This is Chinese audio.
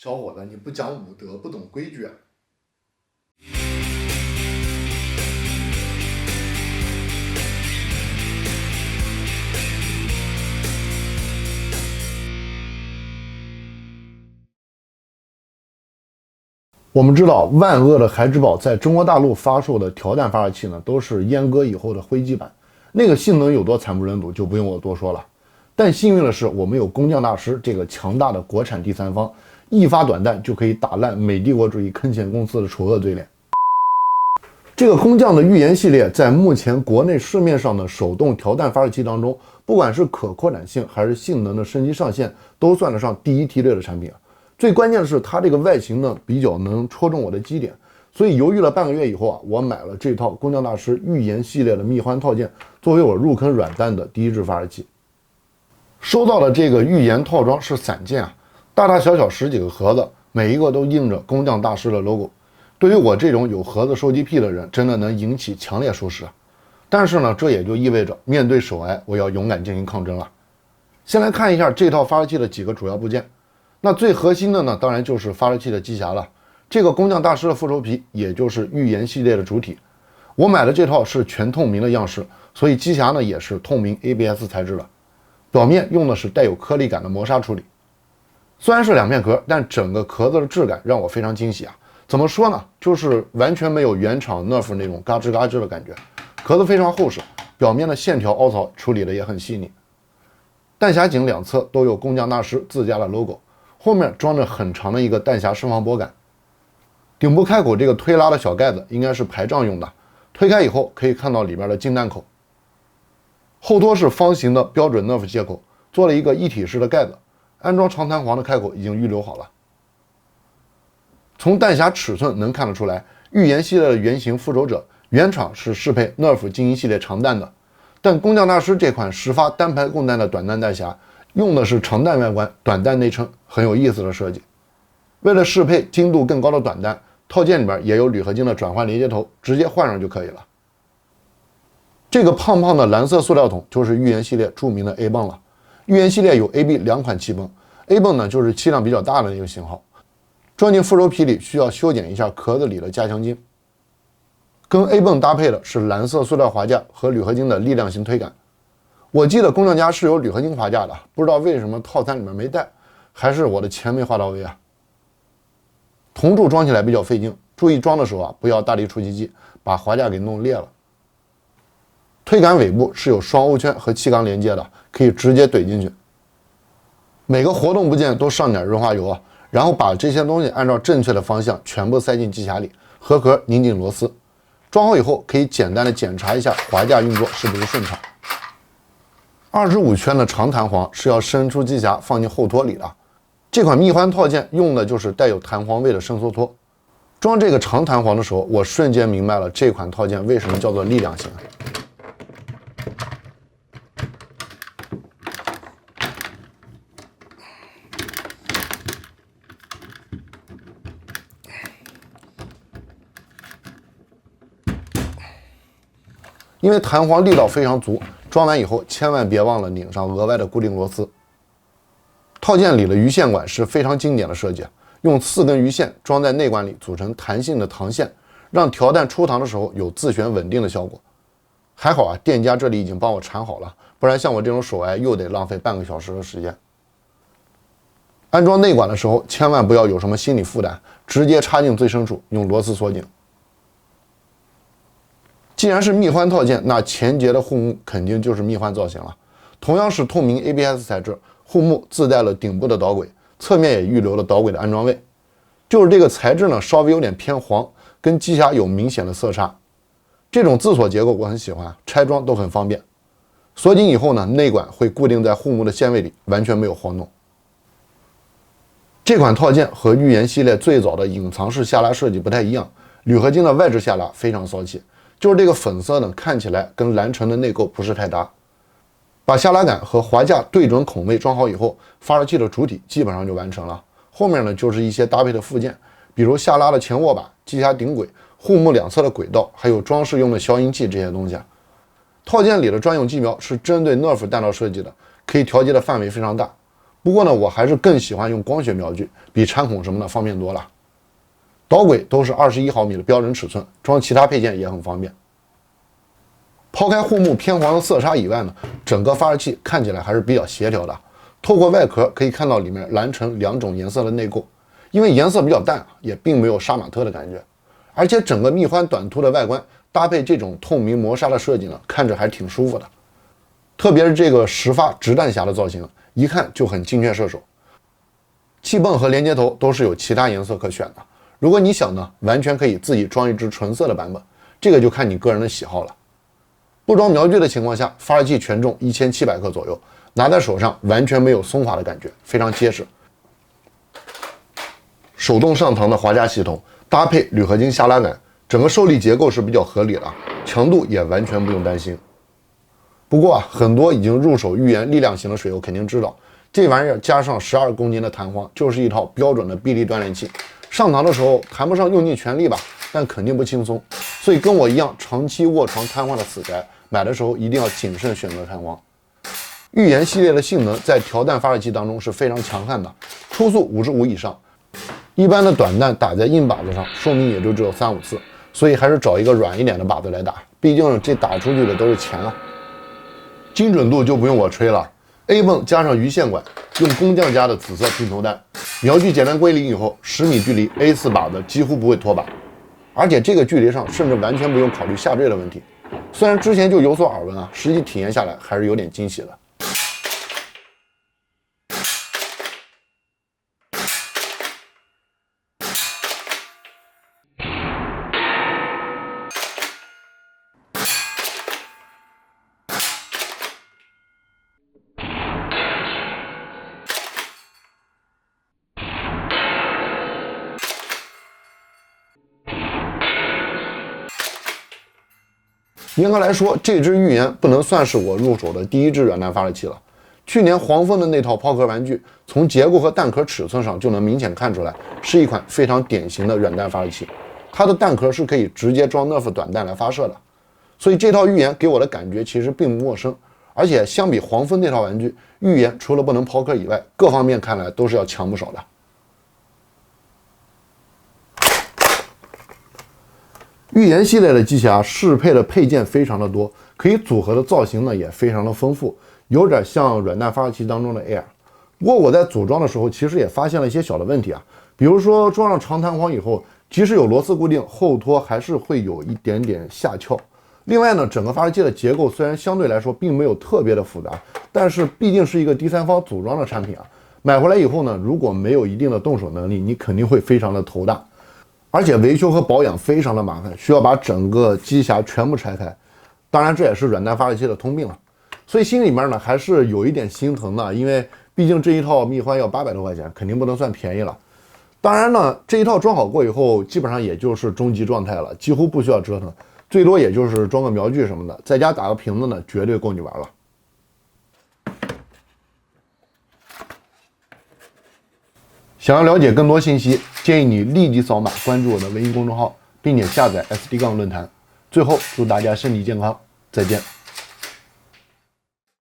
小伙子，你不讲武德，不懂规矩啊！我们知道，万恶的孩之宝在中国大陆发售的调弹发射器呢，都是阉割以后的灰机版，那个性能有多惨不忍睹，就不用我多说了。但幸运的是，我们有工匠大师这个强大的国产第三方，一发短弹就可以打烂美帝国主义坑钱公司的丑恶嘴脸。这个工匠的预言系列，在目前国内市面上的手动调弹发射器当中，不管是可扩展性还是性能的升级上限，都算得上第一梯队的产品。最关键的是，它这个外形呢比较能戳中我的基点，所以犹豫了半个月以后啊，我买了这套工匠大师预言系列的蜜獾套件，作为我入坑软弹的第一支发射器。收到的这个预言套装是散件啊，大大小小10几个盒子，每一个都印着工匠大师的 logo。对于我这种有盒子收集癖的人，真的能引起强烈收视啊。但是呢，这也就意味着面对手癌，我要勇敢进行抗争了。先来看一下这套发射器的几个主要部件。那最核心的呢，当然就是发射器的机匣了。这个工匠大师的复抽皮，也就是预言系列的主体。我买的这套是全透明的样式，所以机匣呢也是透明 ABS 材质的，表面用的是带有颗粒感的磨砂处理。虽然是2片壳，但整个壳子的质感让我非常惊喜啊！怎么说呢？就是完全没有原厂 Nerf 那种嘎吱嘎吱的感觉，壳子非常厚实，表面的线条凹槽处理的也很细腻。弹匣颈两侧都有工匠大师自家的 logo。后面装着很长的一个弹匣释放拨杆，顶部开口这个推拉的小盖子应该是排障用的，推开以后可以看到里面的进弹口。后托是方形的标准 Nerf 接口，做了一个一体式的盖子，安装长弹簧的开口已经预留好了。从弹匣尺寸能看得出来，预言系列的原型复仇者原厂是适配 Nerf 精英系列长弹的，但工匠大师这款10发单排供弹的短弹弹匣用的是长弹外观，短弹内衬，很有意思的设计。为了适配精度更高的短弹，套件里边也有铝合金的转换连接头，直接换上就可以了。这个胖胖的蓝色塑料桶就是预言系列著名的 A 泵了。预言系列有 A、B 2款气泵 ，A 泵呢就是气量比较大的那个型号，装进复抽皮里需要修剪一下壳子里的加强筋。跟 A 泵搭配的是蓝色塑料滑架和铝合金的力量型推杆。我记得工匠家是有铝合金滑架的，不知道为什么套餐里面没带，还是我的钱没花到位啊。铜柱装起来比较费劲，注意装的时候啊，不要大力出奇迹，把滑架给弄裂了。推杆尾部是有双欧圈和气缸连接的，可以直接怼进去。每个活动部件都上点润滑油啊，然后把这些东西按照正确的方向全部塞进机匣里，合壳拧紧螺丝。装好以后可以简单的检查一下滑架运作是不是顺畅。25圈的长弹簧是要伸出机匣放进后托里的。这款蜜獾套件用的就是带有弹簧位的伸缩托。装这个长弹簧的时候，我瞬间明白了这款套件为什么叫做力量型。因为弹簧力道非常足，装完以后千万别忘了拧上额外的固定螺丝。套件里的鱼线管是非常经典的设计，用4根鱼线装在内管里组成弹性的膛线，让调弹出膛的时候有自旋稳定的效果。还好啊，店家这里已经帮我缠好了，不然像我这种手癌又得浪费半个小时的时间。安装内管的时候千万不要有什么心理负担，直接插进最深处，用螺丝锁紧。既然是蜜獾套件，那前节的护木肯定就是蜜獾造型了。同样是透明 ABS 材质，护木自带了顶部的导轨，侧面也预留了导轨的安装位。就是这个材质呢，稍微有点偏黄，跟机匣有明显的色差。这种自锁结构我很喜欢，拆装都很方便。锁紧以后呢，内管会固定在护木的线位里，完全没有晃动。这款套件和预言系列最早的隐藏式下拉设计不太一样，铝合金的外置下拉非常骚气。就是这个粉色呢，看起来跟蓝橙的内构不是太搭。把下拉杆和滑架对准孔位装好以后，发射器的主体基本上就完成了。后面呢就是一些搭配的附件，比如下拉的前握把、机匣顶轨、护木两侧的轨道，还有装饰用的消音器这些东西。套件里的专用机瞄是针对 Nerf 弹道设计的，可以调节的范围非常大。不过呢，我还是更喜欢用光学瞄具，比掺孔什么的方便多了。导轨都是21毫米的标准尺寸，装其他配件也很方便。抛开护幕偏黄的色差以外呢，整个发热器看起来还是比较协调的。透过外壳可以看到里面蓝橙2种颜色的内构，因为颜色比较淡，也并没有杀马特的感觉。而且整个蜜獾短兔的外观搭配这种透明磨砂的设计呢，看着还挺舒服的。特别是这个10发直弹匣的造型，一看就很精确射手。气泵和连接头都是有其他颜色可选的，如果你想呢，完全可以自己装一支纯色的版本，这个就看你个人的喜好了。不装瞄具的情况下，发热器全重1700克左右，拿在手上完全没有松滑的感觉，非常结实。手动上膛的滑架系统搭配铝合金下拉杆，整个受力结构是比较合理的，强度也完全不用担心。不过很多已经入手寓言力量型的水友肯定知道，这玩意儿加上12公斤的弹簧，就是一套标准的臂力锻炼器。上膛的时候谈不上用尽全力吧，但肯定不轻松。所以跟我一样长期卧床瘫痪的死宅，买的时候一定要谨慎选择弹簧。寓言系列的性能在调弹发热器当中是非常强悍的，初速55以上。一般的短弹打在硬靶子上，寿命也就只有3、5次，所以还是找一个软一点的靶子来打，毕竟这打出去的都是钱啊。精准度就不用我吹了 ，A 泵加上鱼线管，用工匠家的紫色平头弹，瞄具简单归零以后，10米距离 A4 靶子几乎不会脱靶，而且这个距离上甚至完全不用考虑下坠的问题。虽然之前就有所耳闻啊，实际体验下来还是有点惊喜的。严格来说，这支寓言不能算是我入手的第一支软弹发热器了。去年黄蜂的那套抛壳玩具，从结构和弹壳尺寸上就能明显看出来，是一款非常典型的软弹发热器。它的弹壳是可以直接装 Nerf 短弹来发射的，所以这套寓言给我的感觉其实并不陌生。而且相比黄蜂那套玩具，寓言除了不能抛壳以外，各方面看来都是要强不少的。寓言系列的机匣适配的配件非常的多，可以组合的造型呢也非常的丰富，有点像软弹发热器当中的 Air。不过我在组装的时候，其实也发现了一些小的问题啊，比如说装上长弹簧以后，即使有螺丝固定，后托还是会有一点点下翘。另外呢，整个发热器的结构虽然相对来说并没有特别的复杂，但是毕竟是一个第三方组装的产品啊，买回来以后呢，如果没有一定的动手能力，你肯定会非常的头大。而且维修和保养非常的麻烦，需要把整个机匣全部拆开。当然，这也是软弹发热器的通病了。所以心里面呢还是有一点心疼的，因为毕竟这一套蜜獾要800多块钱，肯定不能算便宜了。当然呢，这一套装好过以后，基本上也就是终极状态了，几乎不需要折腾，最多也就是装个瞄具什么的，在家打个瓶子呢，绝对够你玩了。想要了解更多信息，建议你立即扫码关注我的微信公众号，并且下载 SD 杠论坛。最后，祝大家身体健康，再见。